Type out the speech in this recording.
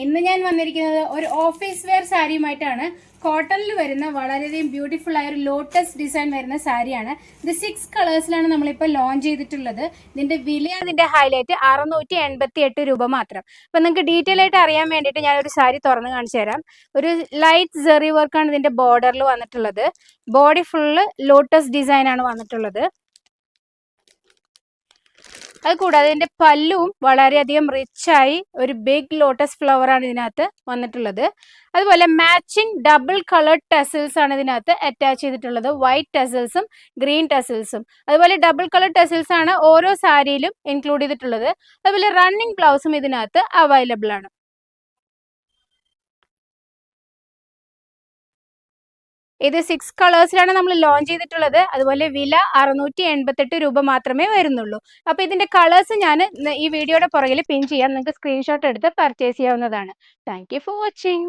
ഇന്ന് ഞാൻ വന്നിരിക്കുന്നത് ഒരു ഓഫീസ് വെയർ സാരിയുമായിട്ടാണ്. കോട്ടണിൽ വരുന്ന വളരെയധികം ബ്യൂട്ടിഫുൾ ആയ ഒരു ലോട്ടസ് ഡിസൈൻ വരുന്ന സാരിയാണ്. ഇത് 6 കളേഴ്സിലാണ് നമ്മളിപ്പോൾ ലോഞ്ച് ചെയ്തിട്ടുള്ളത്. ഇതിന്റെ വില, ഇതിന്റെ ഹൈലൈറ്റ് 688 രൂപ മാത്രം. അപ്പം നിങ്ങൾക്ക് ഡീറ്റെയിൽ ആയിട്ട് അറിയാൻ വേണ്ടിയിട്ട് ഞാനൊരു സാരി തുറന്ന് കാണിച്ചു തരാം. ഒരു ലൈറ്റ് സെറി വർക്കാണ് ഇതിന്റെ ബോർഡറിൽ വന്നിട്ടുള്ളത്. ബോഡി ഫുള്ള് ലോട്ടസ് ഡിസൈൻ ആണ് വന്നിട്ടുള്ളത്. അത് കൂടാതെ ഇതിന്റെ പല്ലുവും വളരെയധികം റിച്ചായി ഒരു ബിഗ് ലോട്ടസ് ഫ്ലവർ ആണ് ഇതിനകത്ത് വന്നിട്ടുള്ളത്. അതുപോലെ മാച്ചിങ് ഡബിൾ കളർഡ് ടെസിൽസ് ആണ് ഇതിനകത്ത് അറ്റാച്ച് ചെയ്തിട്ടുള്ളത്. വൈറ്റ് ടെസിൽസും ഗ്രീൻ ടെസിൽസും. അതുപോലെ ഡബിൾ കളർഡ് ടെസിൽസ് ആണ് ഓരോ സാരിയിലും ഇൻക്ലൂഡ് ചെയ്തിട്ടുള്ളത്. അതുപോലെ റണ്ണിങ് ബ്ലൗസും ഇതിനകത്ത് അവൈലബിൾ ആണ്. ഇത് 6 കളേഴ്സിലാണ് നമ്മൾ ലോഞ്ച് ചെയ്തിട്ടുള്ളത്. അതുപോലെ വില 688 രൂപ മാത്രമേ വരുന്നുള്ളൂ. അപ്പോൾ ഇതിന്റെ കളേഴ്സ് ഞാൻ ഈ വീഡിയോയുടെ പുറകിൽ പിൻ ചെയ്യാം. നിങ്ങൾക്ക് സ്ക്രീൻഷോട്ട് എടുത്ത് പർച്ചേസ് ചെയ്യാവുന്നതാണ്. Thank you for watching.